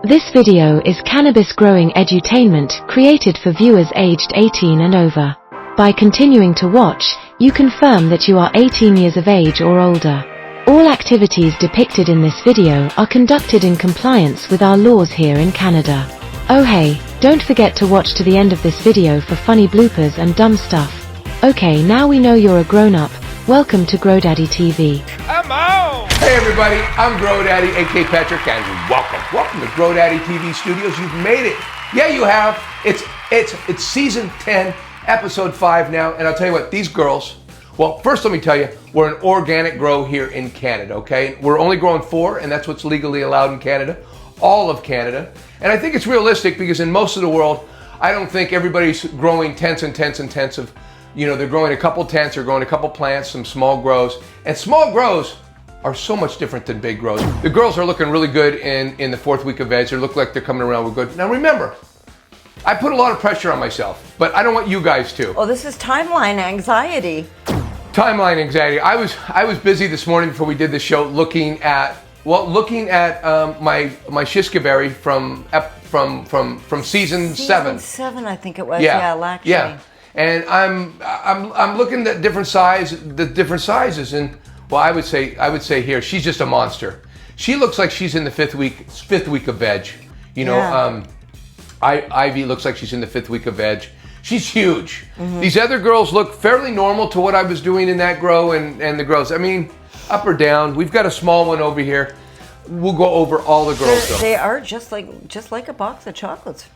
This video is cannabis growing edutainment created for viewers aged 18 and over. By continuing to watch, you confirm that you are 18 years of age or older. All activities depicted in this video are conducted in compliance with our laws here in Canada. Oh hey, don't forget to watch to the end of this video for funny bloopers and dumb stuff. Okay, now we know you're a grown-up. Welcome to GrowDaddy TV. I'm on! Hey everybody, I'm GrowDaddy, aka Patrick, and welcome to GrowDaddy TV Studios. You've made it. Yeah, you have. It's season 10, episode 5 now, and I'll tell you what, these girls, well, first let me tell you, we're an organic grow here in Canada, okay? We're only growing 4, and that's what's legally allowed in Canada, all of Canada. And I think it's realistic because in most of the world, I don't think everybody's growing tenths and tenths and tenths of, you know, they're growing a couple tenths, they're growing a couple plants, some small grows. And small grows are so much different than big grows. The girls are looking really good in the 4th week of veg. They look like they're coming around real good. Now remember, I put a lot of pressure on myself, but I don't want you guys to. Oh, this is timeline anxiety. Timeline anxiety. I was busy this morning before we did the show looking at my Shiskaberry from season 7. Season 7, I think it was. Yeah, actually. Yeah. And I'm looking at the different sizes, and well, I would say here she's just a monster. She looks like she's in the fifth week of veg. You know, Yeah. Ivy looks like she's in the 5th week of veg. She's huge. Mm-hmm. These other girls look fairly normal to what I was doing in that grow and the grows. I mean, up or down. We've got a small one over here. We'll go over all the girls though. They are just like a box of chocolates.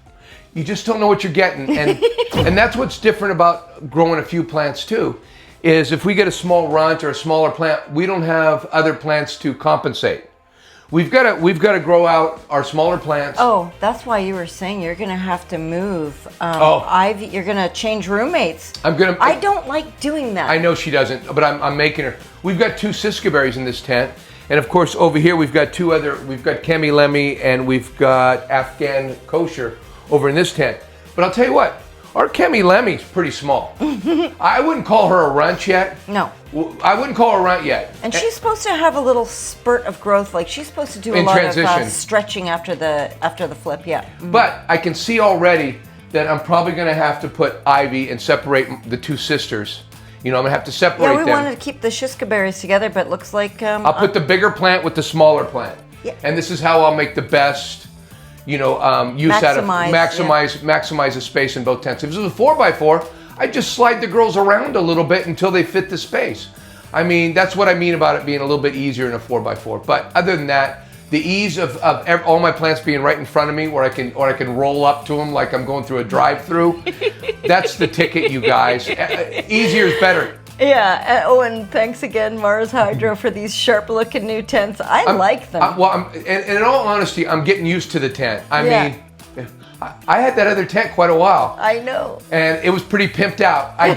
You just don't know what you're getting, and that's what's different about growing a few plants too, is if we get a small runt or a smaller plant, we don't have other plants to compensate. We've got to grow out our smaller plants. Oh, that's why you were saying you're gonna have to move. Ivy, you're gonna change roommates. I don't like doing that. I know she doesn't, but I'm making her. We've got 2 Shiskaberries in this tent, and of course over here we've got Chemy Lemmy and we've got Afghan Kosher over in this tent. But I'll tell you what, our Chemy Lemmy's pretty small. I wouldn't call her a runt yet. No. I wouldn't call her a runt yet. And she's supposed to have a little spurt of growth, like she's supposed to do a lot of stretching after the flip, yeah. Mm-hmm. But I can see already that I'm probably gonna have to put Ivy and separate the 2 sisters. You know, I'm gonna have to separate them. Yeah, we wanted to keep the Shiskaberries together, but it looks like... I'll put the bigger plant with the smaller plant. Yeah. And this is how I'll make the best, you know, maximize the space in both tents. If this was a 4x4, I'd just slide the girls around a little bit until they fit the space. I mean, that's what I mean about it being a little bit easier in a 4x4. But other than that, the ease of all my plants being right in front of me, where I can roll up to them like I'm going through a drive-through, that's the ticket, you guys. Easier is better. Yeah. Oh, and thanks again, Mars Hydro, for these sharp-looking new tents. I like them. And in all honesty, I'm getting used to the tent. I mean, I had that other tent quite a while. I know. And it was pretty pimped out. I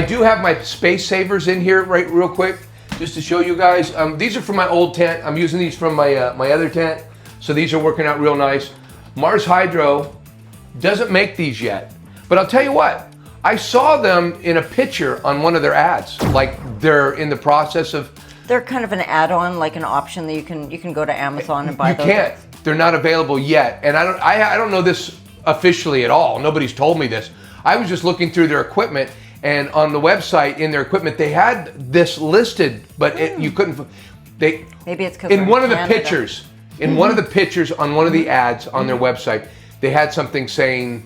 do have my space savers in here real quick, just to show you guys. These are from my old tent. I'm using these from my other tent, so these are working out real nice. Mars Hydro doesn't make these yet, but I'll tell you what. I saw them in a picture on one of their ads, like they're in the process of. They're kind of an add-on, like an option that you can go to Amazon and buy. You can't. They're not available yet, and I don't know this officially at all. Nobody's told me this. I was just looking through their equipment, and on the website in their equipment they had this listed, but you couldn't. Maybe it's because in one of the pictures, one of the pictures on one of the ads on their website, they had something saying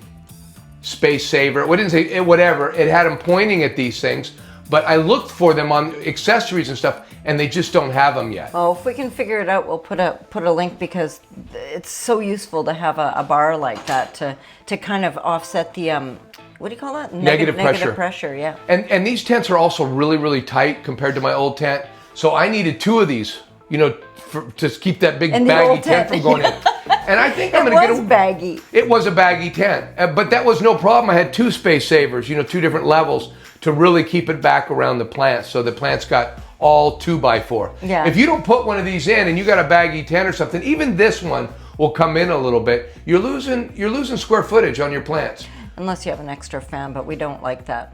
space saver. It didn't say whatever. It had them pointing at these things, but I looked for them on accessories and stuff, and they just don't have them yet. Oh, if we can figure it out, we'll put a link, because it's so useful to have a bar like that to kind of offset the what do you call that? Negative pressure. Negative pressure, yeah. And these tents are also really, really tight compared to my old tent, so I needed 2 of these, you know, to keep that big baggy tent from going in. And I think I'm going to get a baggy. It was a baggy tent, but that was no problem. I had 2 space savers, you know, 2 different levels to really keep it back around the plants, so the plants got all 2x4. Yeah. If you don't put one of these in and you got a baggy tent or something, even this one will come in a little bit. You're losing square footage on your plants. Unless you have an extra fan, but we don't like that.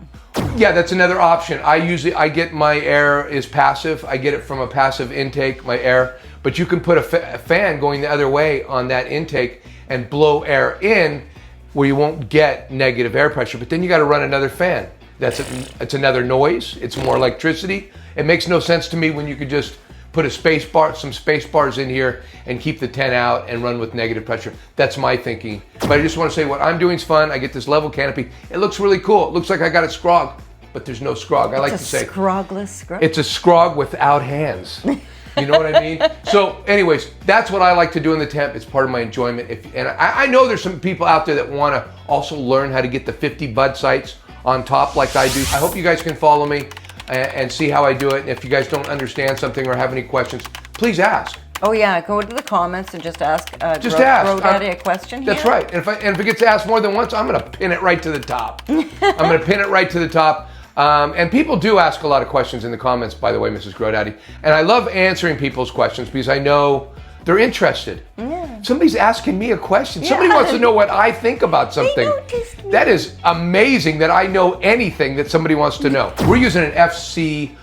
Yeah, that's another option. I get my air is passive. I get it from a passive intake, my air. but you can put a fan going the other way on that intake and blow air in where you won't get negative air pressure, but then you got to run another fan. It's another noise. It's more electricity. It makes no sense to me when you could just put some space bars in here and keep the 10 out and run with negative pressure. That's my thinking. But I just want to say what I'm doing is fun. I get this level canopy. It looks really cool. It looks like I got a Scrog, but there's no Scrog. I like to say Scrogless Scrog. it's a Scrog without hands. You know what I mean? So anyways, that's what I like to do in the temp. It's part of my enjoyment. And I know there's some people out there that want to also learn how to get the 50 bud sites on top like I do. I hope you guys can follow me and see how I do it. And if you guys don't understand something or have any questions, please ask. Oh yeah, go to the comments and just ask. Just ask. Grow Daddy a question here. That's right. And if it gets asked more than once, I'm going to pin it right to the top. I'm going to pin it right to the top. And people do ask a lot of questions in the comments, by the way, Mrs. Grow Daddy. And I love answering people's questions because I know they're interested. Yeah. Somebody's asking me a question. Yeah. Somebody wants to know what I think about something. That is amazing that I know anything that somebody wants to know. We're using an FC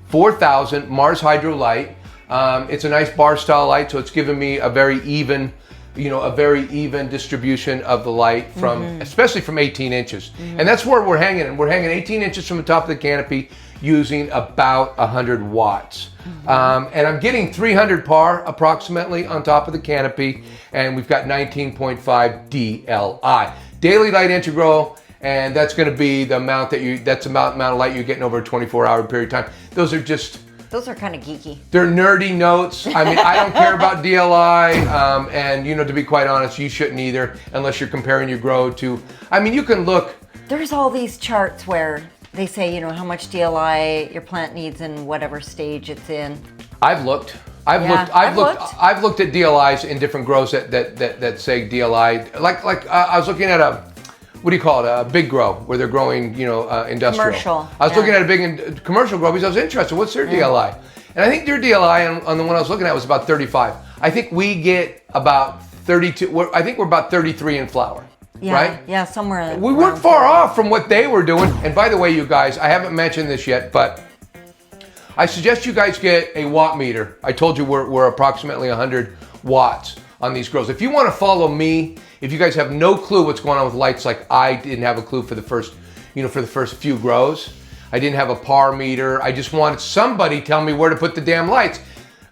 4000 Mars Hydro light. It's a nice bar style light, so it's giving me a very even distribution of the light from, especially from 18 inches. And that's where we're hanging. And we're hanging 18 inches from the top of the canopy using about 100 watts. And I'm getting 300 par approximately on top of the canopy. And we've got 19.5 DLI. Daily light integral. And that's going to be the amount that's the amount of light you're getting over a 24-hour period of time. Those are kind of geeky. They're nerdy notes. I mean, I don't care about DLI, and to be quite honest, you shouldn't either, unless you're comparing your grow to. I mean, you can look. There's all these charts where they say, how much DLI your plant needs in whatever stage it's in. I've looked. I've looked at DLIs in different grows that say DLI. Like I was looking at a big grow where they're growing, industrial. Commercial. I was looking at a big commercial grow because I was interested. What's their DLI? And I think their DLI on the one I was looking at was about 35. I think we get about 32. I think we're about 33 in flower. Yeah, right? Yeah, somewhere. We weren't far off from what they were doing. And by the way, you guys, I haven't mentioned this yet, but I suggest you guys get a watt meter. I told you we're approximately 100 watts on these grows. If you want to follow me, if you guys have no clue what's going on with lights, like I didn't have a clue for the first few grows. I didn't have a par meter. I just wanted somebody tell me where to put the damn lights.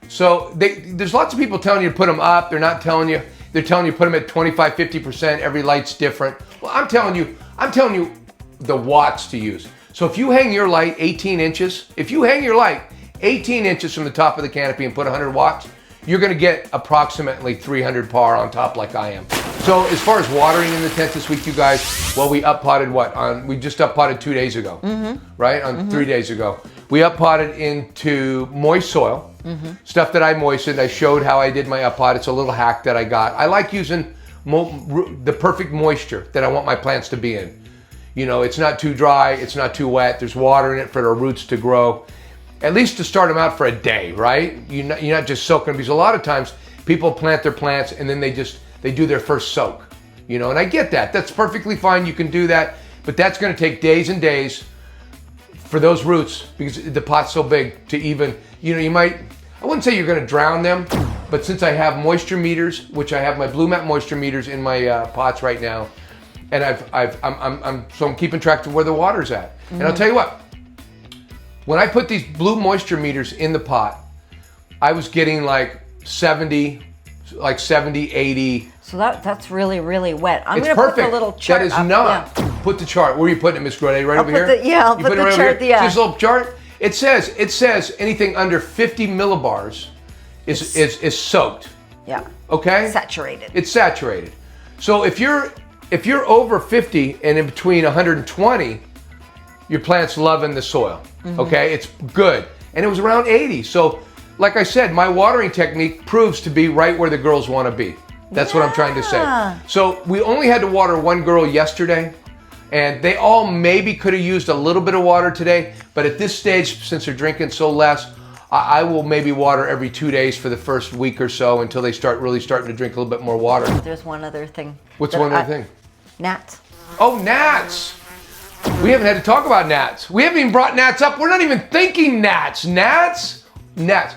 So there's lots of people telling you to put them up. They're not telling you. They're telling you put them at 25, 50%. Every light's different. Well, I'm telling you the watts to use. So if you hang your light 18 inches, from the top of the canopy and put 100 watts, you're going to get approximately 300 par on top like I am. So as far as watering in the tent this week, you guys, well, we up-potted we just up-potted 2 days ago, right? 3 days ago. We up-potted into moist soil, stuff that I moistened. I showed how I did my up-pot. It's a little hack that I got. I like using the perfect moisture that I want my plants to be in. It's not too dry, it's not too wet. There's water in it for the roots to grow. At least to start them out for a day, right? You're not just soaking them, because a lot of times people plant their plants and then they do their first soak, and I get that. That's perfectly fine. You can do that, but that's going to take days and days for those roots because the pot's so big to even, I wouldn't say you're going to drown them, but since I have moisture meters, which I have my Blue Mat moisture meters in my pots right now, and I'm keeping track of where the water's at. And I'll tell you what. When I put these blue moisture meters in the pot, I was getting like 70, 80. So that's really, really wet. I'm going to put the little chart. That is not. Yeah. Put the chart. Where are you putting it, Miss Grode? Right over here? I'll put the chart. Yeah. This little chart. It says anything under 50 millibars is soaked. Yeah. Okay. Saturated. It's saturated. So if you're over 50 and in between 120, your plant's loving the soil. Okay, it's good. And it was around 80. So, like I said, my watering technique proves to be right where the girls want to be. That's what I'm trying to say. So, we only had to water one girl yesterday, and they all maybe could have used a little bit of water today, but at this stage, since they're drinking so less, I will maybe water every 2 days for the first week or so until they start really starting to drink a little bit more water. There's one other thing. What's one other thing? Gnats. Oh, gnats! We haven't had to talk about gnats. We haven't even brought gnats up. We're not even thinking gnats. Gnats? Gnats.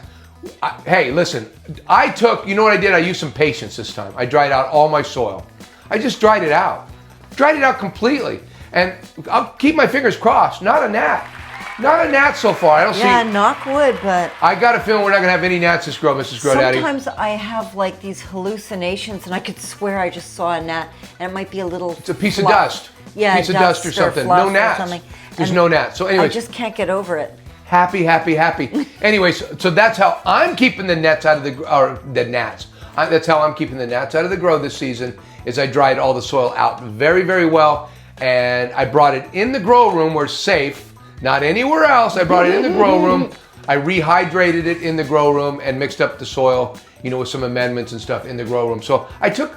Hey, listen, you know what I did? I used some patience this time. I dried out all my soil. I just dried it out. Dried it out completely. And I'll keep my fingers crossed. Not a gnat. Not a gnat so far. I don't see. Yeah, knock wood, but I got a feeling we're not going to have any gnats this grow, Mrs. Grow Daddy. sometimes I have like these hallucinations and I could swear I just saw a gnat and it might be a little It's a piece of fluff. dust. Yeah, piece of dust or something. fluff No or gnats. something. There's And no gnats. So anyways. I just can't get over it. Happy. Anyways, so that's how I'm keeping the gnats out of the gnats. That's how I'm keeping the gnats out of the grow this season, is I dried all the soil out very, very well. And I brought it in the grow room where it's safe, not anywhere else. I brought it in the grow room. I rehydrated it in the grow room and mixed up the soil, with some amendments and stuff in the grow room. So I took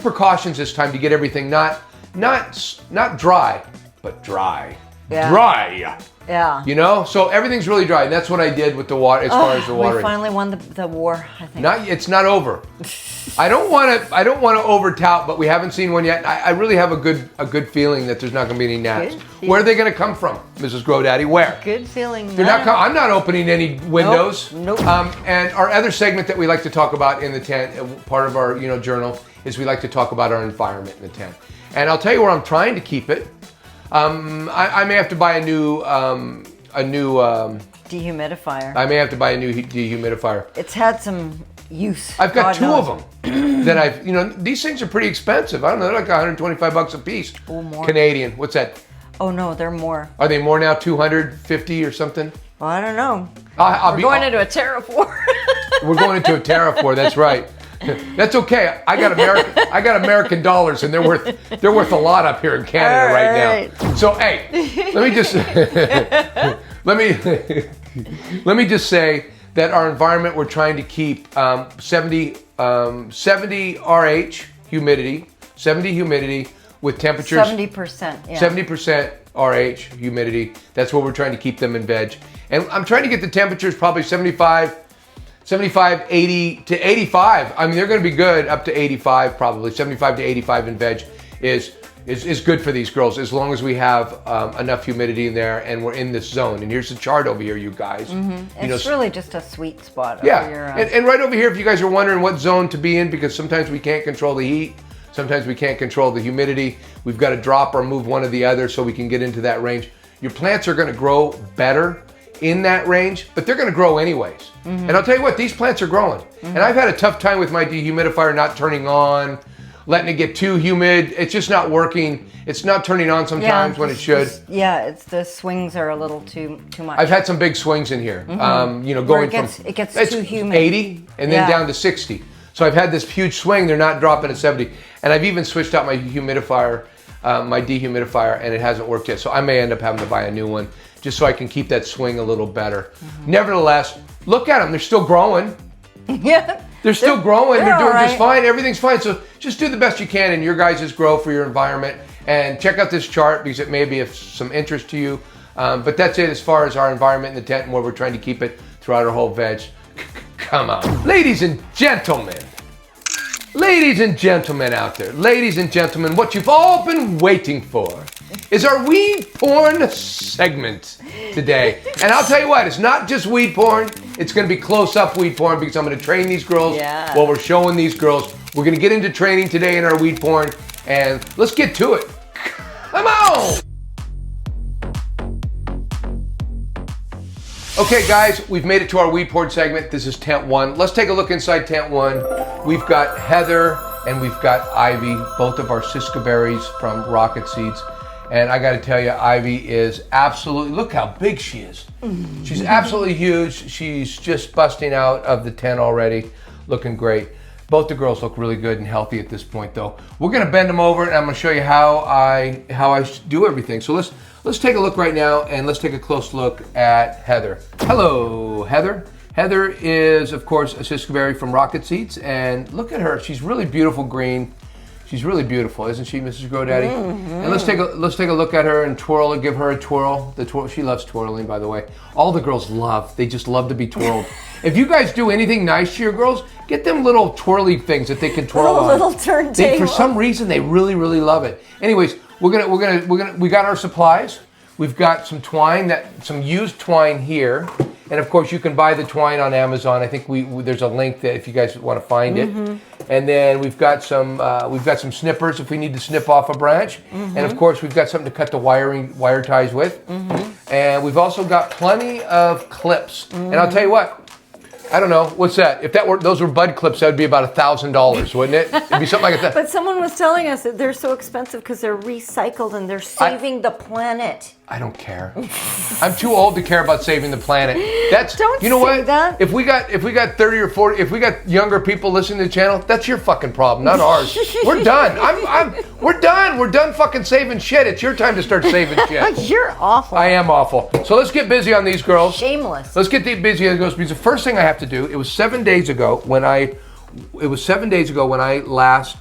precautions this time to get everything not dry, but dry. Yeah. Dry. Yeah. So everything's really dry. And that's what I did with the water, as far as the watering. We finally won the war, I think. It's not over. I don't want to over tout, but we haven't seen one yet. I really have a good feeling that there's not going to be any gnats. Where are they going to come from, Mrs. Grow Daddy? Where? Good feeling. They're not. I'm not opening any windows. Nope. And our other segment that we like to talk about in the tent, part of our journal, is we like to talk about our environment in the tent. And I'll tell you where I'm trying to keep it. I may have to buy a new dehumidifier. I may have to buy a new dehumidifier. It's had some use. I've got God two knows. of them that these things are pretty expensive. I don't know, they're like $125 a piece. Oh, more. Canadian. What's that? Oh no, they're more. Are they more now? 250 or something? Well, I don't know. We're going into a tariff war. We're going into a tariff war. That's right. That's okay. I got American dollars, and they're worth a lot up here in Canada right now. So hey, let me just say that our environment, we're trying to keep 70 RH humidity, 70 humidity with temperatures 70%. Yeah. 70% RH humidity. That's what we're trying to keep them in veg. And I'm trying to get the temperatures probably 75, 80 to 85. I mean, they're going to be good up to 85 probably. 75 to 85 in veg is good for these girls as long as we have enough humidity in there and we're in this zone. And here's the chart over here, you guys. Mm-hmm. It's really just a sweet spot. Yeah, over your, and right over here, if you guys are wondering what zone to be in, because sometimes we can't control the heat, sometimes we can't control the humidity. We've got to drop or move one or the other so we can get into that range. Your plants are going to grow better in that range, but they're going to grow anyways. Mm-hmm. And I'll tell you what, these plants are growing. Mm-hmm. And I've had a tough time with my dehumidifier not turning on, letting it get too humid. It's just not working. It's not turning on sometimes when it should. It's the swings are a little too much. I've had some big swings in here. Mm-hmm. Going it gets too humid. 80 and then down to 60. So I've had this huge swing. They're not dropping at 70. And I've even switched out my humidifier, my dehumidifier, and it hasn't worked yet. So I may end up having to buy a new one just so I can keep that swing a little better. Mm-hmm. Nevertheless, look at them. They're still growing. Yeah. They're still growing. They're doing right. just fine. Everything's fine. So just do the best you can in your guys' grow for your environment. And check out this chart because it may be of some interest to you. But that's it as far as our environment in the tent and where we're trying to keep it throughout our whole veg. Come on. Ladies and gentlemen out there, ladies and gentlemen, what you've all been waiting for is our weed porn segment today. And I'll tell you what, it's not just weed porn, it's going to be close-up weed porn because I'm going to train these girls while we're showing these girls. We're going to get into training today in our weed porn, and let's get to it. Come on! Okay, guys, we've made it to our weed porn segment. This is tent 1. Let's take a look inside tent 1. We've got Heather and we've got Ivy, both of our Shiskaberries from Rocket Seeds. And I got to tell you, Ivy is absolutely, look how big she is. She's absolutely huge. She's just busting out of the tent already, looking great. Both the girls look really good and healthy at this point, though. We're going to bend them over, and I'm going to show you how I do everything. So let's take a look right now, and let's take a close look at Heather. Hello, Heather. Heather is, of course, a Shiskaberry from Rocket Seeds, and look at her. She's really beautiful green. She's really beautiful, isn't she, Mrs. GrowDaddy? Mm-hmm. And let's take a look at her and twirl and give her a twirl. She loves twirling, by the way. All the girls they just love to be twirled. If you guys do anything nice to your girls, get them little twirly things that they can twirl on. Little turntable. For some reason, they really, really love it. Anyways, we got our supplies. We've got some twine, some used twine here, And of course, you can buy the twine on Amazon. I think there's a link that if you guys want to find it. And then we've got some snippers if we need to snip off a branch. And of course, we've got something to cut the wire ties with. And we've also got plenty of clips. And I'll tell you what. I don't know. What's that? If those were bud clips, that would be about $1,000, wouldn't it? It'd be something like that. But someone was telling us that they're so expensive because they're recycled and they're saving the planet. I don't care. I'm too old to care about saving the planet. Don't you know say what? that. If we got 30 or 40, if we got younger people listening to the channel, that's your fucking problem, not ours. We're done. We're done. We're done fucking saving shit. It's your time to start saving shit. You're awful. I am awful. So let's get busy on these girls. Shameless. Let's get busy on these girls because the first thing I have to do. It was 7 days ago when I last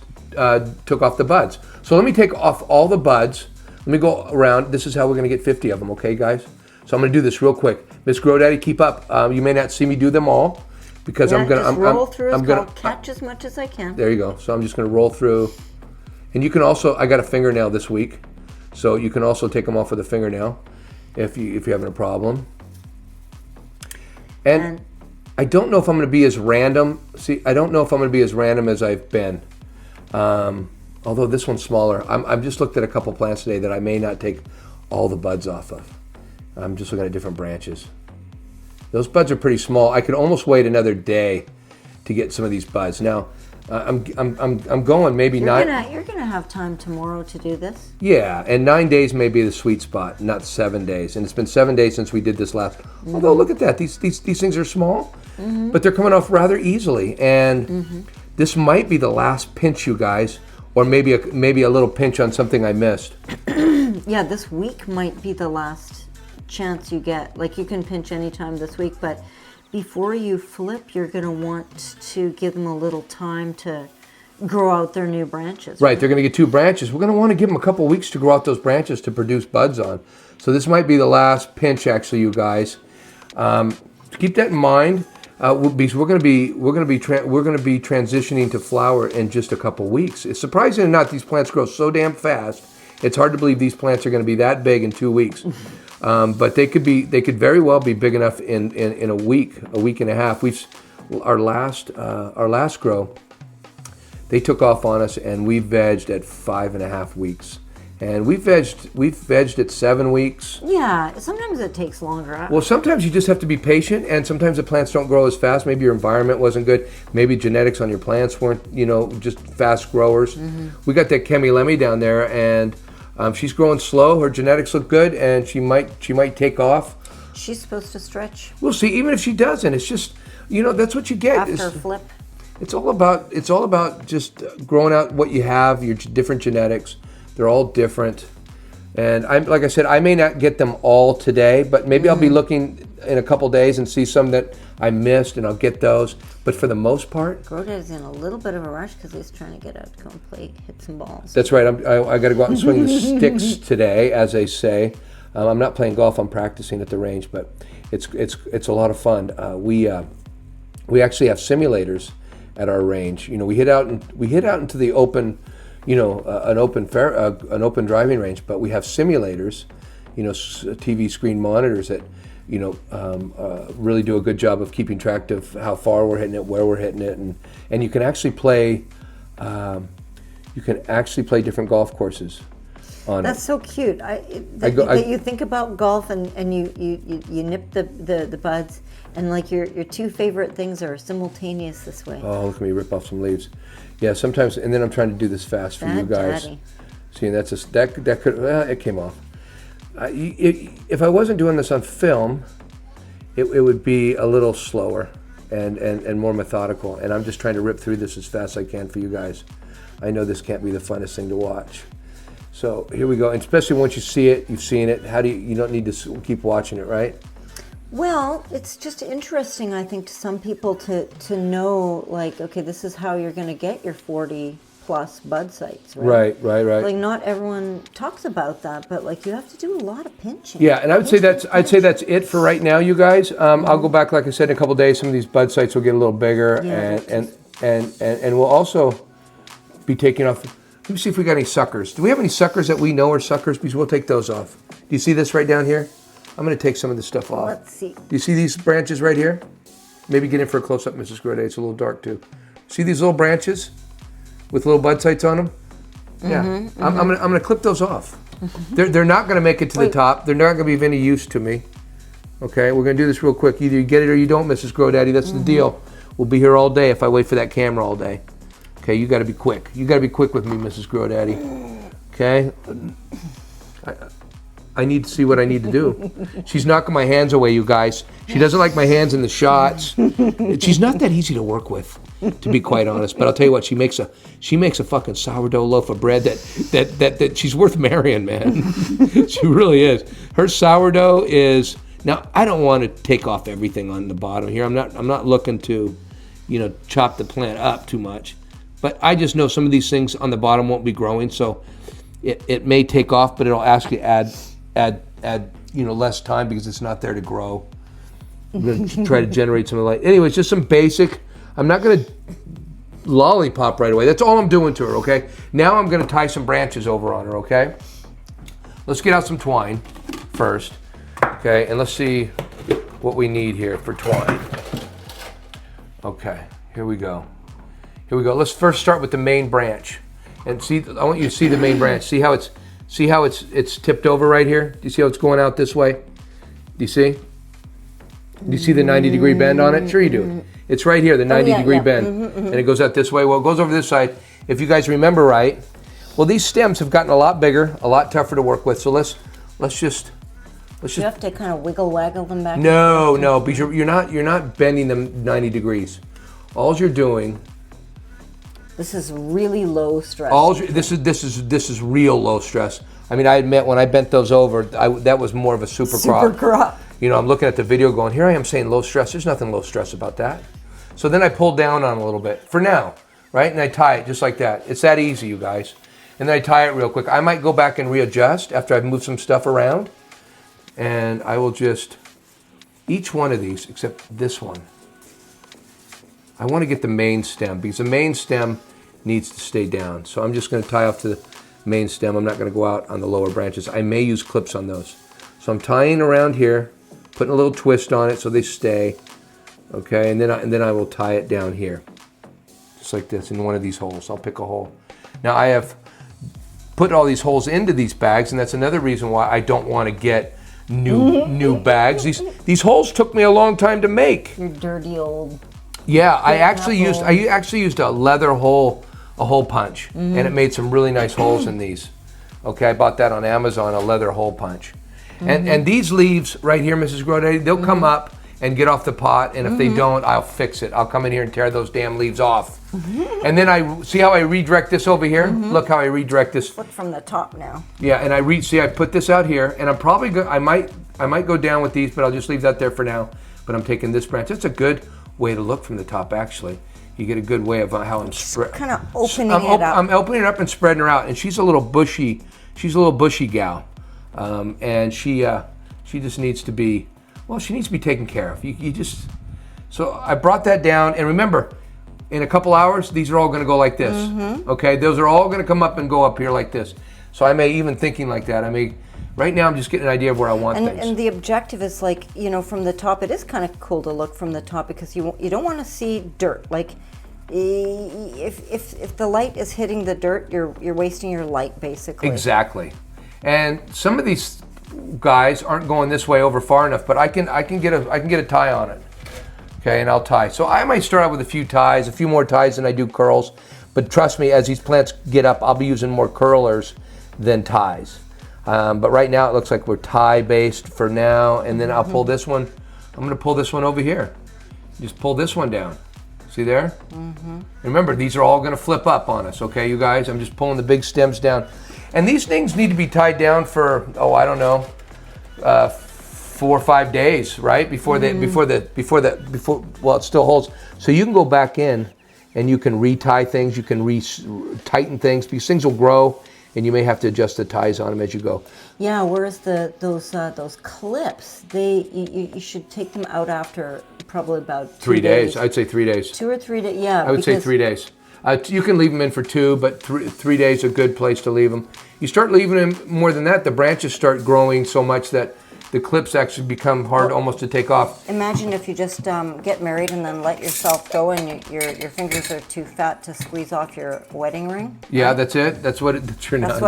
took off the buds. So let me take off all the buds. Let me go around. This is how we're going to get 50 of them, okay, guys? So I'm going to do this real quick. Miss Grow Daddy, keep up. You may not see me do them all because I'm going to. Just roll through. I'm going to catch as much as I can. There you go. So I'm just going to roll through, and you can also. I got a fingernail this week, so you can also take them off with a fingernail if you're having a problem. And I don't know if I'm going to be as random. See, I don't know if I'm going to be as random as I've been. Although this one's smaller. I've just looked at a couple plants today that I may not take all the buds off of. I'm just looking at different branches. Those buds are pretty small. I could almost wait another day to get some of these buds. Now, I'm going maybe nine. You're gonna have time tomorrow to do this. Yeah, and 9 days may be the sweet spot, not 7 days. And it's been 7 days since we did this last. Although look at that, these things are small, but they're coming off rather easily. And this might be the last pinch, you guys, or maybe a little pinch on something I missed. Yeah, this week might be the last chance you get. Like you can pinch anytime this week, but before you flip, you're going to want to give them a little time to grow out their new branches. Right, they're going to get 2 branches. We're going to want to give them a couple weeks to grow out those branches to produce buds on. So this might be the last pinch, actually, you guys. Keep that in mind. Because we're going to be transitioning to flower in just a couple weeks. It's surprising or not, these plants grow so damn fast. It's hard to believe these plants are going to be that big in 2 weeks. But they could very well be big enough in a week and a half. Our last grow, they took off on us and we vegged at 5.5 weeks. And we've vegged at 7 weeks. Yeah, sometimes it takes longer. Well, sometimes you just have to be patient, and sometimes the plants don't grow as fast. Maybe your environment wasn't good. Maybe genetics on your plants weren't, just fast growers. We got that Chemy Lemmy down there, and she's growing slow. Her genetics look good, and she might take off. She's supposed to stretch. We'll see. Even if she doesn't, it's just that's what you get. After flip. It's all about just growing out what you have, your different genetics. They're all different. And like I said, I may not get them all today, but maybe I'll be looking in a couple days and see some that I missed, and I'll get those. But for the most part, Groda's in a little bit of a rush because he's trying to get out to go and play, hit some balls. That's right. I got to go out and swing the sticks today, as they say. I'm not playing golf. I'm practicing at the range, but it's a lot of fun. We actually have simulators at our range. We hit out into the open. An open driving range, but we have simulators, TV screen monitors that, really do a good job of keeping track of how far we're hitting it, where we're hitting it, and you can actually play, different golf courses on That's it. so cute. That you think about golf and you nip the buds, and like your 2 favorite things are simultaneous this way. Oh, look at me rip off some leaves. Yeah, sometimes, and then I'm trying to do this fast for you guys. Daddy. See, and that could it came off. If I wasn't doing this on film, it would be a little slower and more methodical. And I'm just trying to rip through this as fast as I can for you guys. I know this can't be the funnest thing to watch. So here we go. And especially once you see it, you've seen it. You don't need to keep watching it, right? Well, it's just interesting, I think, to some people to know, like, okay, this is how you're going to get your 40 plus bud sites, right? Right. Like, not everyone talks about that, but like, you have to do a lot of pinching. Yeah, and I'd say that's it for right now, you guys. I'll go back, like I said, in a couple days. Some of these bud sites will get a little bigger, and we'll also be taking off. Let me see if we got any suckers. Do we have any suckers that we know are suckers? Because we'll take those off. Do you see this right down here? I'm going to take some of this stuff off. Let's see. Do you see these branches right here? Maybe get in for a close-up, Mrs. Grode. It's a little dark too. See these little branches with little bud sites on them? Yeah, I'm gonna clip those off. They're not gonna make it to the top. They're not gonna be of any use to me. Okay, we're gonna do this real quick. Either you get it or you don't, Mrs. Grodaddy. That's the deal. We'll be here all day if I wait for that camera all day. Okay, you gotta be quick. You gotta be quick with me, Mrs. Grodaddy. Okay. I need to see what I need to do. She's knocking my hands away, you guys. She doesn't like my hands in the shots. She's not that easy to work with, to be quite honest. But I'll tell you what, she makes a fucking sourdough loaf of bread that she's worth marrying, man. She really is. Her sourdough is. Now I don't want to take off everything on the bottom here. I'm not looking to, chop the plant up too much. But I just know some of these things on the bottom won't be growing, so it may take off, but it'll actually add less time because it's not there to grow. I'm going to try to generate some light. Anyways, just some basic. I'm not going to lollipop right away. That's all I'm doing to her, okay? Now I'm going to tie some branches over on her, okay? Let's get out some twine first, okay? And let's see what we need here for twine. Okay, here we go. Here we go. Let's first start with the main branch. And see, I want you to see the main branch. See how it's tipped over right here? Do you see how it's going out this way? Do you see? Do you see the 90-degree bend on it? Sure you do. It's right here, the 90-degree bend. And it goes out this way. Well, it goes over this side. If you guys remember right, well, these stems have gotten a lot bigger, a lot tougher to work with. So let's just. You have to kind of waggle them back. No, because you're not bending them 90 degrees. All you're doing. This is really low stress. This is real low stress. I mean, I admit when I bent those over, that was more of a super crop. I'm looking at the video going, here I am saying low stress. There's nothing low stress about that. So then I pulled down on it a little bit for now, right? And I tie it just like that. It's that easy, you guys. And then I tie it real quick. I might go back and readjust after I've moved some stuff around. And I will just, each one of these, except this one, I want to get the main stem because the main stem needs to stay down. So I'm just going to tie off to the main stem. I'm not going to go out on the lower branches. I may use clips on those. So I'm tying around here, putting a little twist on it so they stay. Okay, and then I will tie it down here, just like this in one of these holes. I'll pick a hole. Now I have put all these holes into these bags, and that's another reason why I don't want to get new bags. These holes took me a long time to make. Your dirty old. Yeah, I actually used a leather hole punch, and it made some really nice holes in these. Okay, I bought that on Amazon, a leather hole punch. And these leaves right here, Mrs. Grode, they'll come up and get off the pot, and if they don't, I'll fix it. I'll come in here and tear those damn leaves off. And then I see how I redirect this over here. Look how I redirect this. Look from the top now. Yeah, and I put this out here, and I'm probably I might go down with these, but I'll just leave that there for now. But I'm taking this branch. It's a good way to look from the top, actually. You get a good way of how I'm spreading. Kind of opening it up. I'm opening it up and spreading her out, and she's a little bushy. She's a little bushy gal, and she just needs to be. Well, she needs to be taken care of. So I brought that down, and remember, in a couple hours, these are all going to go like this. Okay, those are all going to come up and go up here like this. So I may even thinking like that. Right now I'm just getting an idea of where I want things. And the objective is like, from the top, it is kind of cool to look from the top because you don't want to see dirt. Like if the light is hitting the dirt, you're wasting your light basically. Exactly. And some of these guys aren't going this way over far enough, but I can get a tie on it. Okay, and I'll tie. So I might start out with a few more ties than I do curls. But trust me, as these plants get up, I'll be using more curlers than ties. But right now it looks like we're tie based for now, and then I'll pull this one. I'm going to pull this one over here. Just pull this one down. See there? Remember, these are all going to flip up on us, okay, you guys? I'm just pulling the big stems down. And these things need to be tied down for, I don't know, 4 or 5 days, right? Before it still holds. So you can go back in and you can retie things, you can tighten things, because things will grow and you may have to adjust the ties on them as you go. Yeah, whereas those clips, you should take them out after probably about 3 days. I'd say 3 days. 2 or 3 days, yeah. I would say 3 days. You can leave them in for 2, but 3 days is a good place to leave them. You start leaving them more than that, the branches start growing so much that the clips actually become hard almost to take off. Imagine if you just get married and then let yourself go and your fingers are too fat to squeeze off your wedding ring. Yeah, that's it. That's what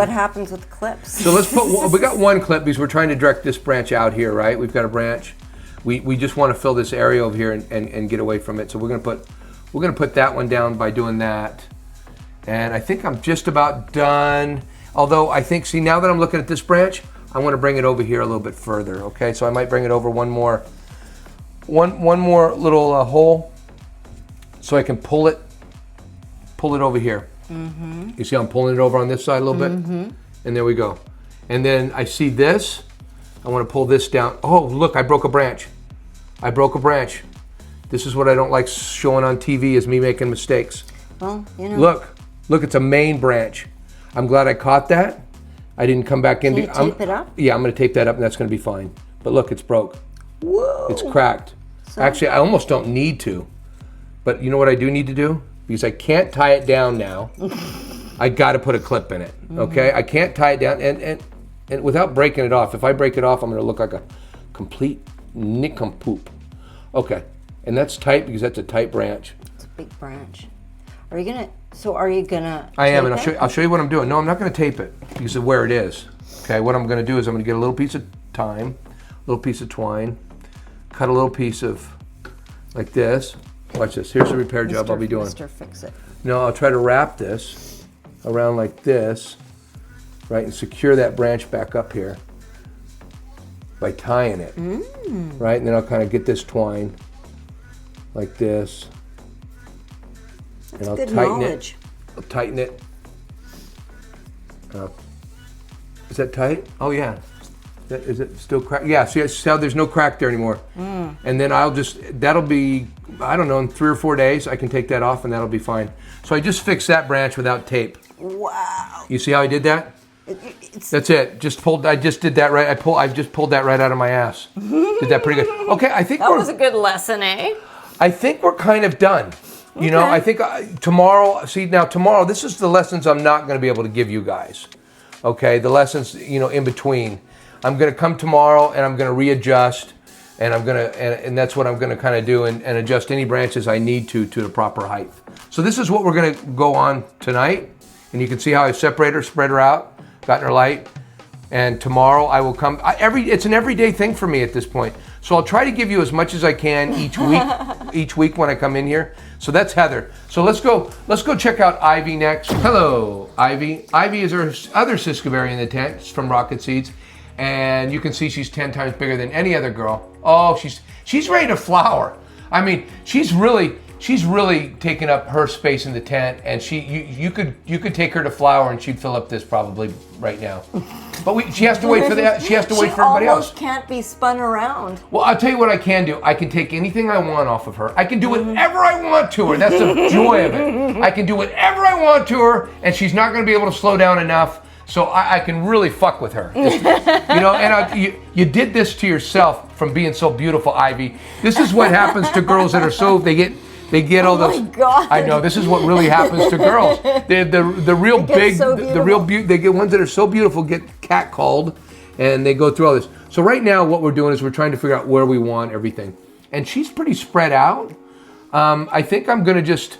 happens with clips. So let's put, we got one clip because we're trying to direct this branch out here, right? We've got a branch. We just want to fill this area over here and get away from it. So we're gonna put that one down by doing that. And I think I'm just about done. Although I think, see, now that I'm looking at this branch, I want to bring it over here a little bit further, okay? So I might bring it over one more little hole so I can pull it over here. Mm-hmm. You see I'm pulling it over on this side a little bit? And there we go. And then I see this. I want to pull this down. Oh, look, I broke a branch. I broke a branch. This is what I don't like showing on TV, is me making mistakes. Well, you know. Look, it's a main branch. I'm glad I caught that. I didn't come back in. Can you tape it up? Yeah, I'm going to tape that up and that's going to be fine. But look, it's broke. Whoa. It's cracked. So? Actually, I almost don't need to. But you know what I do need to do? Because I can't tie it down now. I got to put a clip in it, okay? I can't tie it down and without breaking it off. If I break it off, I'm going to look like a complete nincompoop. Okay, and that's tight because that's a tight branch. It's a big branch. Are you gonna I am, and I'll show you what I'm doing. No, I'm not gonna tape it because of where it is. Okay, what I'm gonna do is I'm gonna get a little piece of thyme, a little piece of twine, cut a little piece of like this. Watch this. Here's the repair job I'll be doing. Mr. Fix It. No, I'll try to wrap this around like this, right, and secure that branch back up here by tying it, right, and then I'll kind of get this twine like this. That's and I'll good tighten knowledge. it. I'll tighten it. Is that tight? Oh yeah. Is it still cracked? Yeah. See how there's no crack there anymore. And then that'll be, I don't know, in 3 or 4 days I can take that off and that'll be fine. So I just fixed that branch without tape. Wow. You see how I did that? That's it. I just did that right. I just pulled that right out of my ass. Did that pretty good. Okay, I think that was a good lesson, eh? I think we're kind of done. You know, I think tomorrow, this is the lessons I'm not going to be able to give you guys. Okay, the lessons, in between. I'm going to come tomorrow and I'm going to readjust and and that's what I'm going to kind of do and adjust any branches I need to the proper height. So this is what we're going to go on tonight. And you can see how I've spread her out, gotten her light. And tomorrow I will come, it's an everyday thing for me at this point. So I'll try to give you as much as I can each week when I come in here. So that's Heather. So let's go check out Ivy next. Hello, Ivy. Ivy is our other Shiskaberry in the tent. It's from Rocket Seeds. And you can see she's 10 times bigger than any other girl. Oh, she's ready to flower. I mean, she's really taken up her space in the tent, and you could take her to flower and she'd fill up this probably right now. But she has to wait for that. She has to wait for everybody else. She almost can't be spun around. Well, I'll tell you what I can do. I can take anything I want off of her. I can do whatever I want to her. That's the joy of it. I can do whatever I want to her, and she's not going to be able to slow down enough. So I can really fuck with her. And you did this to yourself from being so beautiful, Ivy. This is what happens to girls that are they get all those. Oh my God. I know, this is what really happens to girls. The real big, they get ones that are so beautiful get catcalled, and they go through all this. So right now, what we're doing is we're trying to figure out where we want everything, and she's pretty spread out. I think I'm gonna just.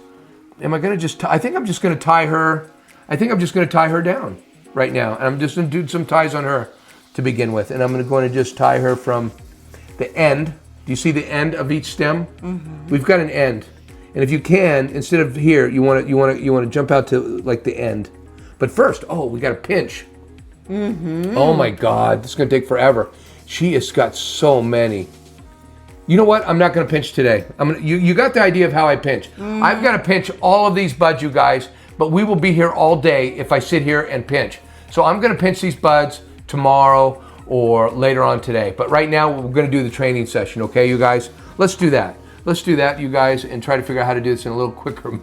I think I'm just gonna tie her. I think I'm just gonna tie her down right now, and I'm just gonna do some ties on her to begin with, and I'm gonna just tie her from the end. Do you see the end of each stem? Mm-hmm. We've got an end. And if you can, instead of here, you want to jump out to like the end. But first, we got to pinch. Mm-hmm. Oh my God, this is going to take forever. She has got so many. You know what? I'm not going to pinch today. You got the idea of how I pinch. Mm. I've got to pinch all of these buds, you guys, but we will be here all day if I sit here and pinch. So I'm going to pinch these buds tomorrow or later on today. But right now, we're going to do the training session, okay, you guys? Let's do that. Let's do that, you guys, and try to figure out how to do this in a little quicker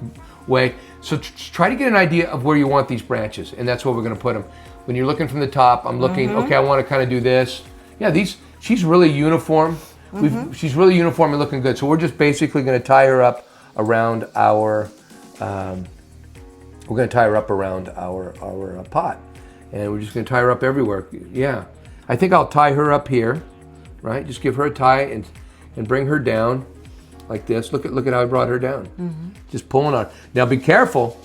way. So try to get an idea of where you want these branches, and that's where we're going to put them. When you're looking from the top, I'm looking, okay, I want to kind of do this. Yeah, she's really uniform. She's really uniform and looking good. So we're just basically going to tie her up around our, pot. And we're just going to tie her up everywhere. Yeah. I think I'll tie her up here. right? Just give her a tie and bring her down like this. Look at how I brought her down. Just pulling on. Now be careful.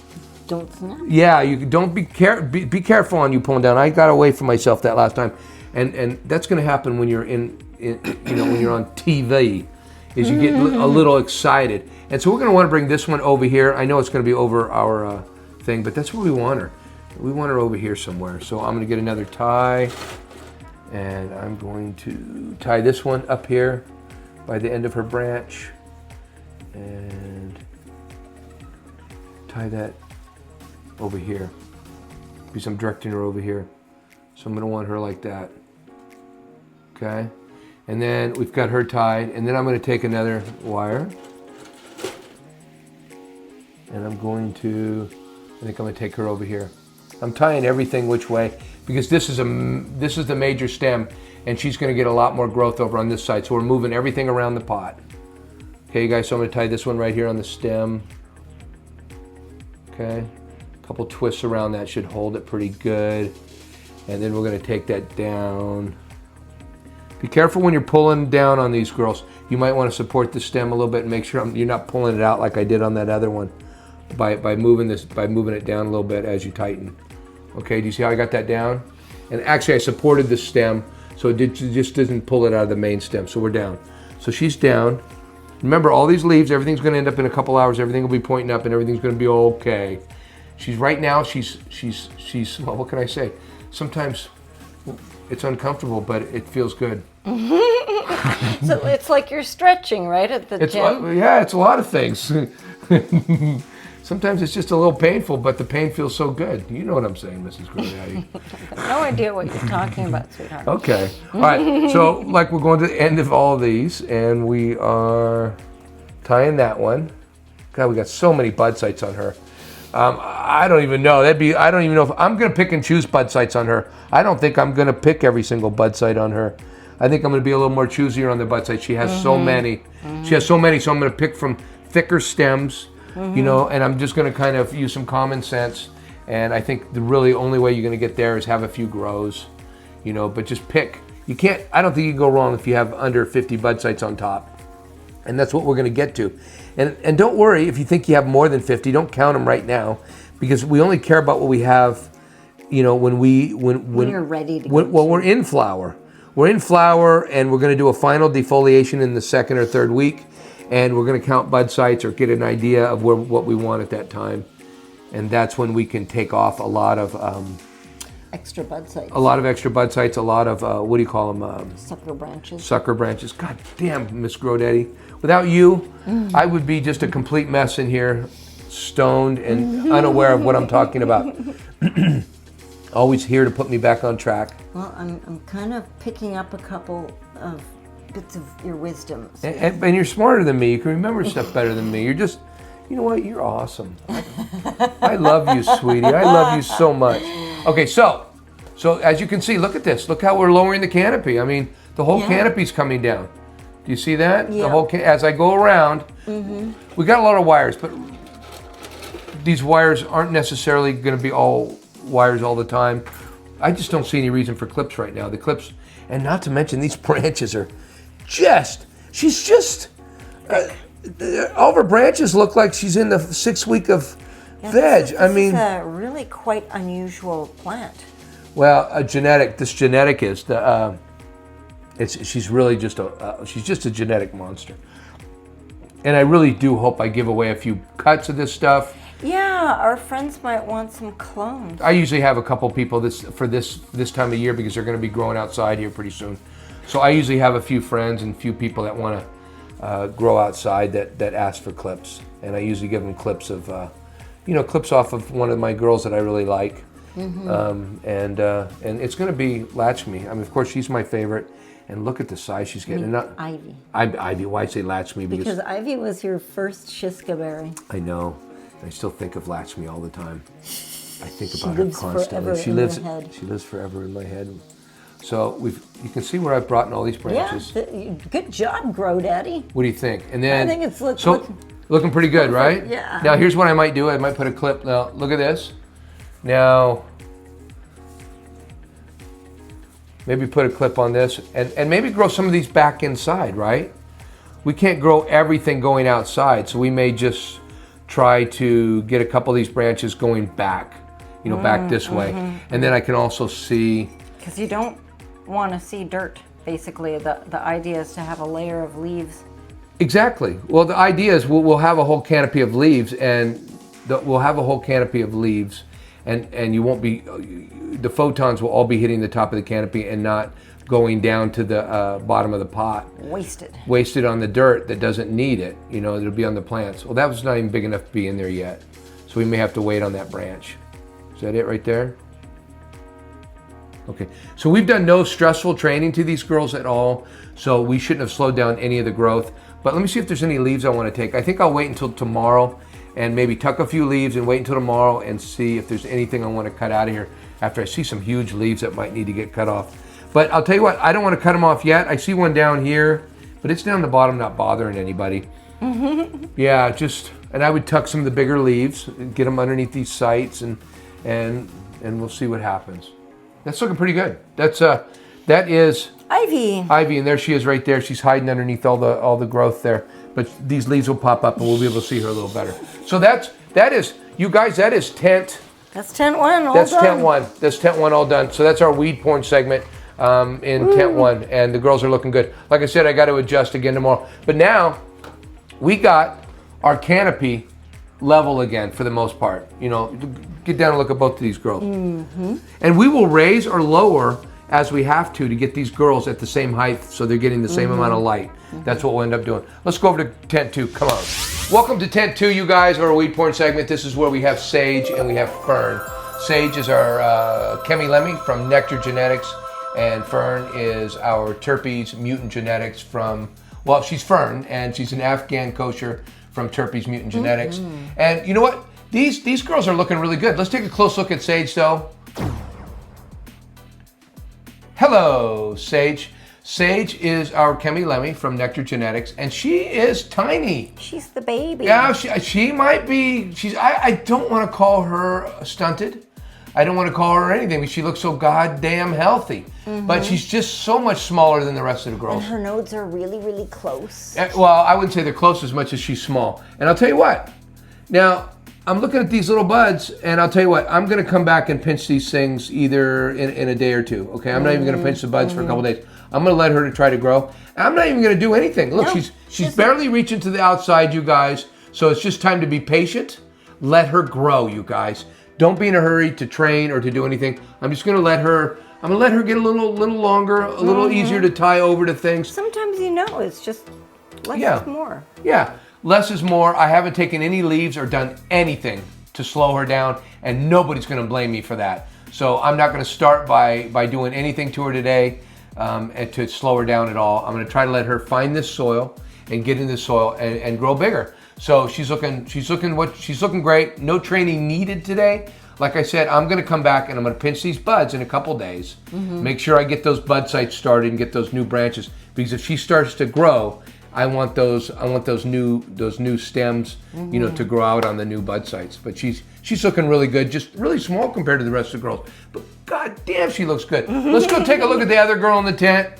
Don't snap. Yeah, you don't be careful on you pulling down. I got away from myself that last time, and that's going to happen when you're in when you're on TV, is you get a little excited, and so we're going to want to bring this one over here. I know it's going to be over our thing, but that's where we want her. We want her over here somewhere. So I'm going to get another tie, and I'm going to tie this one up here by the end of her branch, and tie that over here, because I'm directing her over here. So I'm going to want her like that. Okay, and then we've got her tied, and then I'm going to take another wire, and I think I'm going to take her over here. I'm tying everything which way, because this is the major stem, and she's going to get a lot more growth over on this side. So we're moving everything around the pot. Okay, you guys. So I'm going to tie this one right here on the stem. Okay, a couple twists around that should hold it pretty good, and then we're going to take that down. Be careful when you're pulling down on these girls. You might want to support the stem a little bit and make sure you're not pulling it out like I did on that other one by moving it down a little bit as you tighten. Okay, do you see how I got that down? And actually I supported the stem so it just doesn't pull it out of the main stem. So we're down. So she's down. Remember, all these leaves, everything's going to end up in a couple hours. Everything will be pointing up and everything's going to be okay. She's right now, she's well, what can I say? Sometimes it's uncomfortable, but it feels good. So it's like you're stretching, right, at the gym? Yeah, it's a lot of things. Sometimes it's just a little painful, but the pain feels so good. You know what I'm saying, Mrs. Grodaddy. No idea what you're talking about, sweetheart. Okay. All right. So, like, we're going to the end of all of these, and we are tying that one. God, we got so many bud sites on her. I don't even know. I don't even know if I'm going to pick and choose bud sites on her. I don't think I'm going to pick every single bud site on her. I think I'm going to be a little more choosier on the bud site. She has so many. She has so many, so I'm going to pick from thicker stems. And I'm just going to kind of use some common sense. And I think the really only way you're going to get there is have a few grows, but just pick. I don't think you can go wrong if you have under 50 bud sites on top. And that's what we're going to get to. And don't worry if you think you have more than 50, don't count them right now, because we only care about what we have, when you're ready to we're in flower. We're in flower, and we're going to do a final defoliation in the second or third week. And we're going to count bud sites or get an idea of what we want at that time. And that's when we can take off a lot of extra bud sites. A lot of extra bud sites, a lot of, what do you call them? Sucker branches. Sucker branches. God damn, Miss Grodaddy. Without you, I would be just a complete mess in here, stoned and unaware of what I'm talking about. Always here to put me back on track. Well, I'm kind of picking up a couple of bits of your wisdom. And you're smarter than me. You can remember stuff better than me. You're just, you know what? You're awesome. I love you, sweetie. I love you so much. Okay, so as you can see, look at this. Look how we're lowering the canopy. I mean, the whole canopy's coming down. Do you see that? Yeah. The whole as I go around, we got a lot of wires, but these wires aren't necessarily going to be all wires all the time. I just don't see any reason for clips right now. The clips, and not to mention these branches are she's just, all of her branches look like she's in the 6th week of veg. This is a really quite unusual plant. Well, this genetic is she's really just she's just a genetic monster. And I really do hope I give away a few cuts of this stuff. Yeah, our friends might want some clones. I usually have a couple people for this time of year, because they're going to be growing outside here pretty soon. So I usually have a few friends and a few people that want to grow outside that ask for clips. And I usually give them clips of, clips off of one of my girls that I really like. And it's going to be Latchme. I mean, of course, she's my favorite. And look at the size she's getting. Ivy. Ivy. Why say Latchme? Because Ivy was your first Shiskaberry. I know. I still think of Latchme all the time. I think about her constantly. She lives forever in my head. So you can see where I've brought in all these branches. Yeah, good job, Grodaddy. What do you think? And then I think it's looking pretty good, right? Yeah. Now here's what I might do. I might put a clip. Now look at this. Now maybe put a clip on this, and maybe grow some of these back inside, right? We can't grow everything going outside, so we may just try to get a couple of these branches going back, you know, back this way. And then I can also see... Because you don't want to see dirt, basically. The idea is to have a layer of leaves. Exactly. Well, the idea is we'll have a whole canopy of leaves, and and you won't be, the photons will all be hitting the top of the canopy and not going down to the bottom of the pot. Wasted on the dirt that doesn't need it. You know, it'll be on the plants. Well, that was not even big enough to be in there yet. So we may have to wait on that branch. Is that it right there? Okay, so we've done no stressful training to these girls at all, so we shouldn't have slowed down any of the growth. But let me see if there's any leaves I want to take. I think I'll wait until tomorrow and maybe tuck a few leaves and wait until tomorrow and see if there's anything I want to cut out of here after I see some huge leaves that might need to get cut off. But I'll tell you what, I don't want to cut them off yet. I see one down here, but it's down the bottom, not bothering anybody. Yeah, and I would tuck some of the bigger leaves, and get them underneath these sites, and we'll see what happens. That's looking pretty good. That is Ivy, and there she is right there. She's hiding underneath all the growth there. But these leaves will pop up, and we'll be able to see her a little better. So that is, you guys, that is tent. That's tent 1 all done. That's tent 1 all done. So that's our weed porn segment in tent 1, and the girls are looking good. Like I said, I got to adjust again tomorrow. But now we got our canopy level again for the most part. You know, get down and look at both of these girls. And we will raise or lower as we have to get these girls at the same height so they're getting the same amount of light. That's what we'll end up doing. Let's go over to tent 2. Come on. Welcome to tent 2, you guys, our weed porn segment. This is where we have Sage and we have Fern. Sage is our Chemy Lemmy from Nectar Genetics, and Fern is our TERPYZ Mutant Genetics from, well, she's Fern, and she's an Afghan Kosher from TERPYZ Mutant Genetics. And you know what? These girls are looking really good. Let's take a close look at Sage, though. Hello, Sage. Sage is our Chemy Lemmy from Nectar Genetics, and she is tiny. She's the baby. Yeah, she might be. I don't want to call her stunted. I don't want to call her anything, but she looks so goddamn healthy. But she's just so much smaller than the rest of the girls. And her nodes are really, really close. Well, I wouldn't say they're close as much as she's small. And I'll tell you what. Now, I'm looking at these little buds, and I'll tell you what, I'm going to come back and pinch these things either in a day or two, okay? I'm not even going to pinch the buds for a couple days. I'm going to let her try to grow. I'm not even going to do anything. Look, No, she's barely reaching to the outside, you guys, so it's just time to be patient. Let her grow, you guys. Don't be in a hurry to train or to do anything. I'm just going to let her, get a little longer, a little easier to tie over to things. Sometimes it's just less is more. Yeah. Less is more. I haven't taken any leaves or done anything to slow her down, and nobody's going to blame me for that. So I'm not going to start by doing anything to her today and to slow her down at all. I'm going to try to let her find this soil and get in this soil and grow bigger. So she's looking great. No training needed today. Like I said, I'm going to come back and I'm going to pinch these buds in a couple days. Make sure I get those bud sites started and get those new branches, because if she starts to grow, I want those new stems, to grow out on the new bud sites. But she's looking really good, just really small compared to the rest of the girls. But god damn, she looks good. Let's go take a look at the other girl in the tent,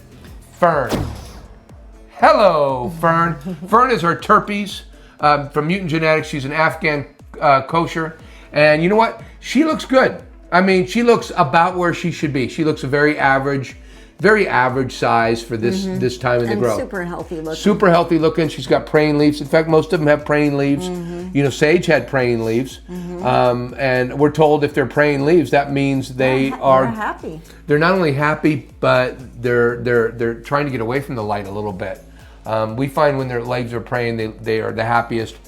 Fern. Hello, Fern. Fern is our TERPYZ from Mutant Genetics. She's an Afghan Kosher, and you know what? She looks good. I mean, she looks about where she should be. She looks a very average size for this time in the growth. Super healthy looking. Super healthy looking. She's got praying leaves. In fact, most of them have praying leaves. Sage had praying leaves, and we're told if they're praying leaves, that means they're happy. They're not only happy, but they're trying to get away from the light a little bit. We find when their leaves are praying, they are the happiest.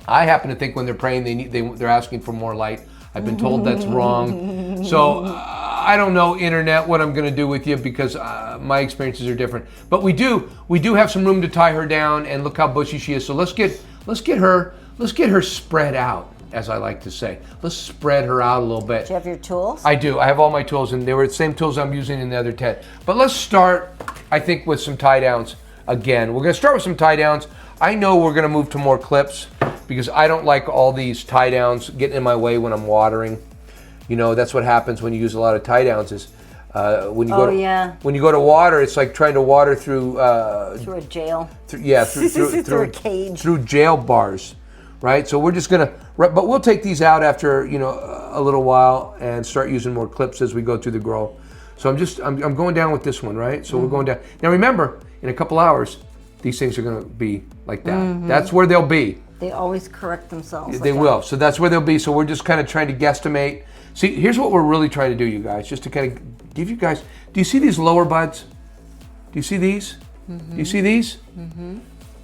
I happen to think when they're praying, they're asking for more light. I've been told that's wrong. So I don't know, internet, what I'm going to do with you, because my experiences are different. But we do have some room to tie her down, and look how bushy she is. So let's get her spread out, as I like to say. Let's spread her out a little bit. Do you have your tools? I do. I have all my tools, and they were the same tools I'm using in the other tent. But let's start, I think, with some tie downs again. We're going to start with some tie downs. I know we're going to move to more clips, because I don't like all these tie downs getting in my way when I'm watering. That's what happens when you use a lot of tie downs, is When you when you go to water, it's like trying to water through a jail. Through through a cage. Through jail bars, right? So we're just gonna, but we'll take these out after a little while and start using more clips as we go through the grow. So I'm going down with this one, right? So we're going down. Now remember, in a couple hours, these things are gonna be like that. That's where they'll be. They always correct themselves. They will. So that's where they'll be. So we're just kind of trying to guesstimate. See, here's what we're really trying to do, you guys, just to kind of give you guys. Do you see these lower buds? Do you see these? Do you see these?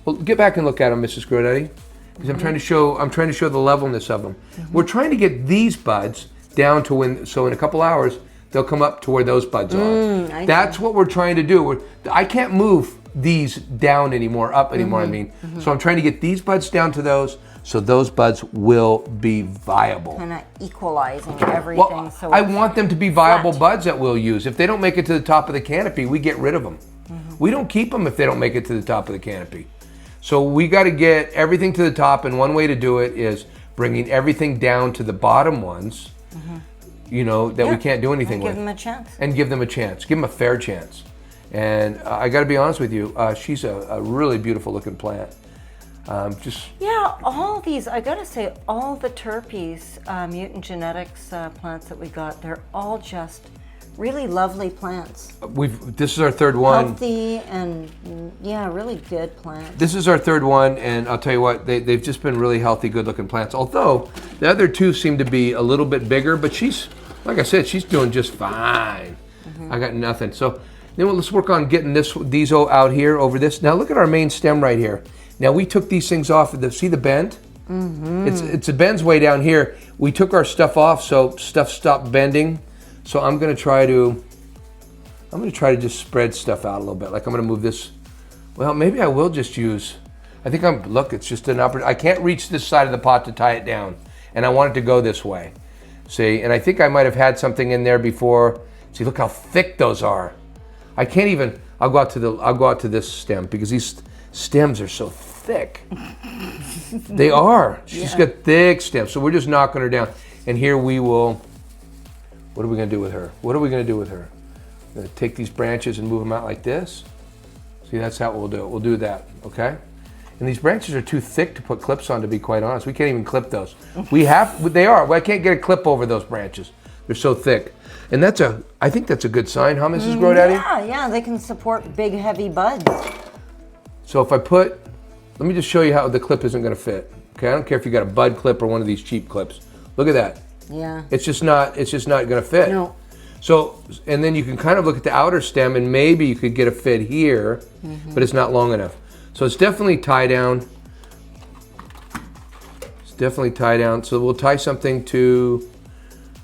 Well, get back and look at them, Mrs. Grodaddy, because I'm trying to show the levelness of them. We're trying to get these buds down to so in a couple hours they'll come up to where those buds are. That's what we're trying to do. I can't move these down anymore, up anymore. I mean, so I'm trying to get these buds down to those. So those buds will be viable. Kind of equalizing everything. Well, so I want them to be viable buds that we'll use. If they don't make it to the top of the canopy, we get rid of them. We don't keep them if they don't make it to the top of the canopy. So we got to get everything to the top, and one way to do it is bringing everything down to the bottom ones, that we can't do anything with. Give them a chance. And give them a chance. Give them a fair chance. And I got to be honest with you, she's a really beautiful looking plant. All these, I gotta say, all the TERPYZ Mutant Genetics plants that we got, they're all just really lovely plants. This is our third one. Healthy and really good plants. This is our third one, and I'll tell you what, they've just been really healthy, good looking plants. Although the other two seem to be a little bit bigger, but she's, like I said, she's doing just fine. I got nothing. So then let's work on getting these out here over this. Now look at our main stem right here. Now we took these things off. See the bend? It's a bend's way down here. We took our stuff off, so stuff stopped bending. So I'm gonna try to just spread stuff out a little bit. Like I'm gonna move this. Well, maybe I will just use. Look, it's just an opportunity. I can't reach this side of the pot to tie it down, and I want it to go this way. See, and I think I might have had something in there before. See, look how thick those are. I can't even. I'll go out to this stem because these stems are so thick. They are. She's got thick stems, so we're just knocking her down. And here we will. What are we going to do with her? What are we going to do with her? We're going to take these branches and move them out like this. See, that's how we'll do it. We'll do that, okay? And these branches are too thick to put clips on, to be quite honest. We can't even clip those. They are. I can't get a clip over those branches. They're so thick. And I think that's a good sign, huh, Mrs. Grodaddy? Yeah, they can support big, heavy buds. So if let me just show you how the clip isn't going to fit. Okay, I don't care if you got a bud clip or one of these cheap clips. Look at that. Yeah. It's just not going to fit. No. So, and then you can kind of look at the outer stem and maybe you could get a fit here, but it's not long enough. So it's definitely tie down. So we'll tie something to,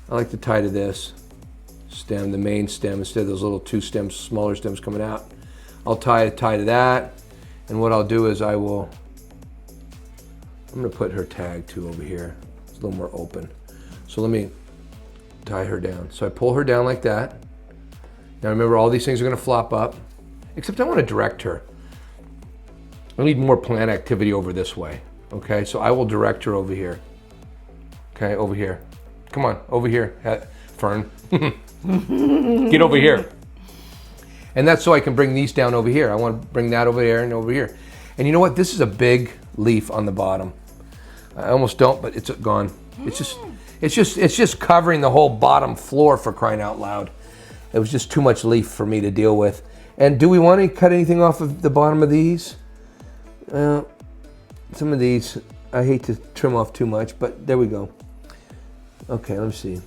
I like to tie to this stem, the main stem, instead of those little two stems, smaller stems coming out. I'll tie to that. And what I'll do is I'm going to put her tag too over here. It's a little more open. So let me tie her down. So I pull her down like that. Now remember, all these things are going to flop up, except I want to direct her. I need more plant activity over this way. Okay, so I will direct her over here. Okay, over here. Come on, over here, Fern. Get over here. And that's so I can bring these down over here. I want to bring that over there and over here. And you know what? This is a big leaf on the bottom. I almost don't, but it's gone. It's just covering the whole bottom floor, for crying out loud. It was just too much leaf for me to deal with. And do we want to cut anything off of the bottom of these? Some of these, I hate to trim off too much, but there we go. Okay, let me see.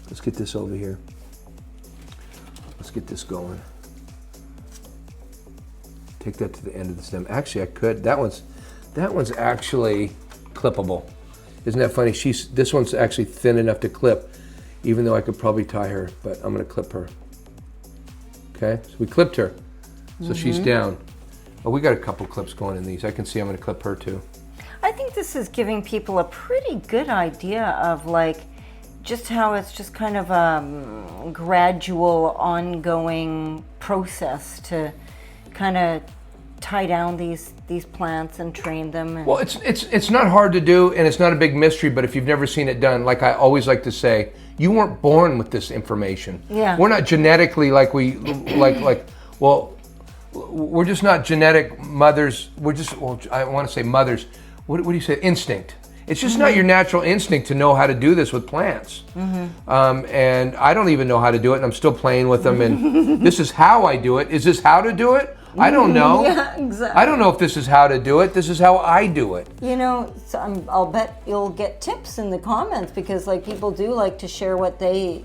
Let's get this over here. Let's get this going. Take that to the end of the stem. Actually, I could. That one's actually clippable. Isn't that funny? This one's actually thin enough to clip, even though I could probably tie her, but I'm going to clip her. Okay, so we clipped her. So she's down. Oh, we got a couple clips going in these. I can see I'm going to clip her too. I think this is giving people a pretty good idea of just how it's just kind of a gradual, ongoing process to kind of tie down these plants and train them. And well, it's not hard to do, and it's not a big mystery. But if you've never seen it done, like I always like to say, you weren't born with this information. Yeah. We're not genetically like well, we're just not genetic mothers. We're just, well, I want to say mothers. What do you say? Instinct. It's just not your natural instinct to know how to do this with plants. And I don't even know how to do it, and I'm still playing with them. And this is how I do it. Is this how to do it? I don't know. Yeah, exactly. I don't know if this is how to do it. This is how I do it. You know, so I'll bet you'll get tips in the comments, because like people do like to share what they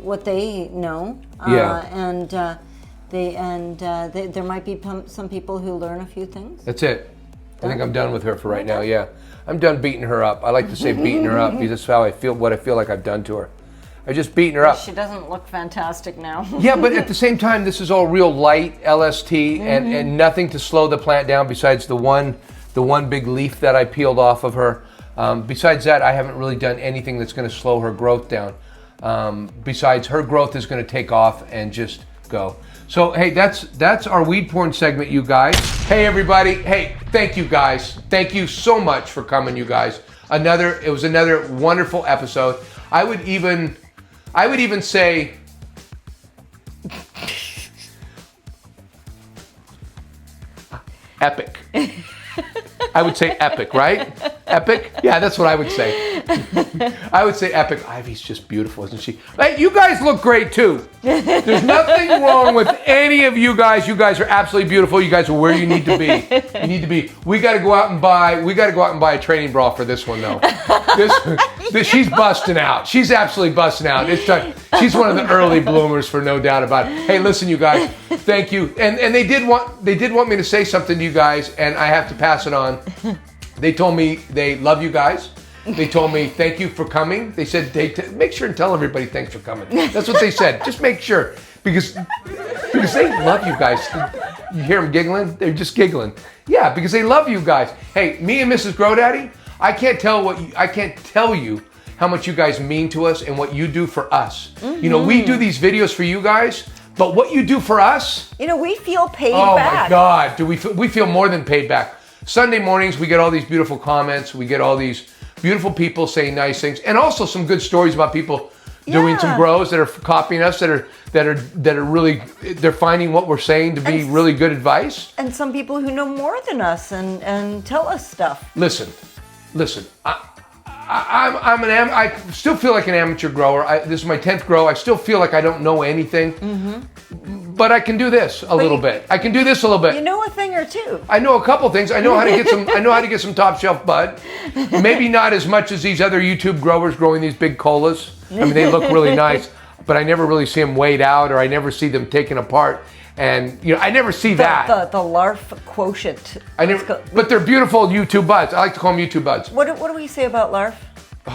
know. Yeah. There might be some people who learn a few things. That's it. I think I'm done with her for right now. Yeah, I'm done beating her up. I like to say beating her up because that's how I feel. What I feel like I've done to her. I just beating her up. She doesn't look fantastic now. Yeah, but at the same time, this is all real light LST and nothing to slow the plant down besides the one big leaf that I peeled off of her. Besides that, I haven't really done anything that's going to slow her growth down. Besides, her growth is going to take off and just go. So hey, that's our weed porn segment, you guys. Hey everybody, hey, thank you guys. Thank you so much for coming, you guys. It was another wonderful episode. I would even say epic. I would say epic, right? Epic? Yeah, that's what I would say. I would say epic. Ivy's just beautiful, isn't she? Hey, you guys look great too. There's nothing wrong with any of you guys. You guys are absolutely beautiful. You guys are where you need to be. You need to be. We got to go out and buy a training bra for this one though. She's busting out. She's absolutely busting out. It's time. She's one of the early bloomers for no doubt about it. Hey, listen, you guys. Thank you. And they did want me to say something to you guys, and I have to pass it on. They told me they love you guys. They told me thank you for coming. They said make sure and tell everybody thanks for coming. That's what they said. Just make sure because they love you guys. You hear them giggling? They're just giggling. Yeah, because they love you guys. Hey, me and Mrs. GrowDaddy, I can't tell you how much you guys mean to us and what you do for us. You know, we do these videos for you guys, but what you do for us, you know, we feel paid back. Oh back. My God, we feel more than paid back. Sunday mornings, we get all these beautiful comments. We get all these beautiful people saying nice things, and also some good stories about people doing some grows that are copying us, that are really, they're finding what we're saying to be really good advice. And some people who know more than us and tell us stuff. Listen. I still feel like an amateur grower. This is my 10th grow. I still feel like I don't know anything. But I can do this a little bit. I can do this a little bit. You know a thing or two. I know a couple things. I know how to get some. I know how to get some top shelf bud. Maybe not as much as these other YouTube growers growing these big colas. I mean, they look really nice, but I never really see them weighed out, or I never see them taken apart. And you know, I never see that. The larf quotient. But they're beautiful YouTube buds. I like to call them YouTube buds. What do we say about larf?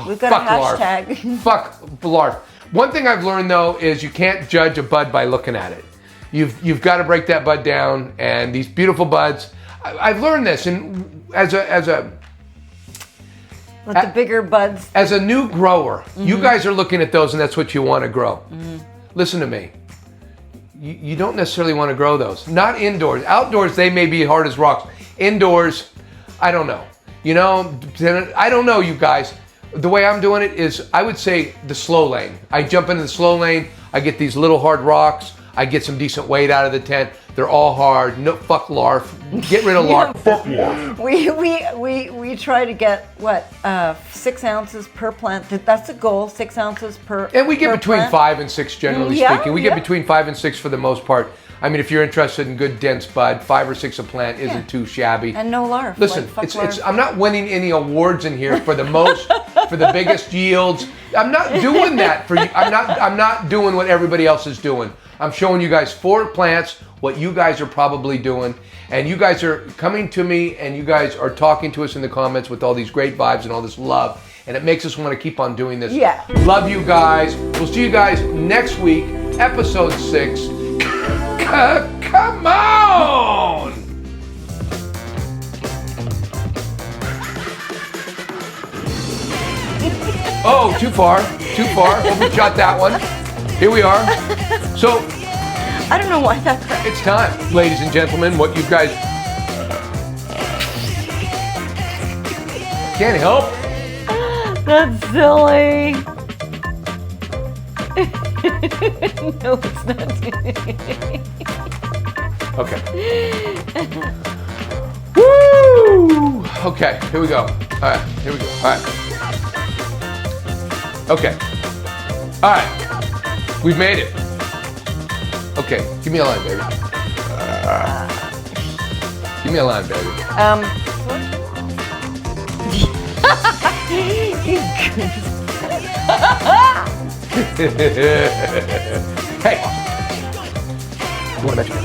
We've got a hashtag. Larf. Fuck larf. One thing I've learned though is you can't judge a bud by looking at it. You've got to break that bud down, and these beautiful buds. I've learned this, and as a the bigger buds. As a new grower, you guys are looking at those, and that's what you want to grow. Listen to me. You don't necessarily want to grow those. Not indoors. Outdoors, they may be hard as rocks. Indoors, I don't know. You know, I don't know, you guys. The way I'm doing it is, I would say the slow lane. I jump into the slow lane. I get these little hard rocks. I get some decent weight out of the tent. They're all hard. No, fuck larf. Get rid of larf. Fuck larf. We try to get what 6 ounces per plant. That's the goal. 6 ounces per. And we get between 5 and 6, generally speaking. We get between 5 and 6 for the most part. I mean, if you're interested in good dense bud, 5 or 6 a plant isn't too shabby. And no larf. Listen, I'm not winning any awards in here for the most, for the biggest yields. I'm not doing that for you. I'm not doing what everybody else is doing. I'm showing you guys 4 plants, what you guys are probably doing, and you guys are coming to me, and you guys are talking to us in the comments with all these great vibes and all this love, and it makes us want to keep on doing this. Yeah. Love you guys. We'll see you guys next week, episode 6. Come on! Oh, too far. Well, we shot that one. Here we are. So, I don't know why that's. It's time, ladies and gentlemen. What you guys can't help. That's silly. No, it's not. Okay. Woo! Okay, here we go. All right, here we go. All right. Okay. All right. We've made it. Okay, give me a line, baby. Give me a line, baby. Hey. You want to mention it?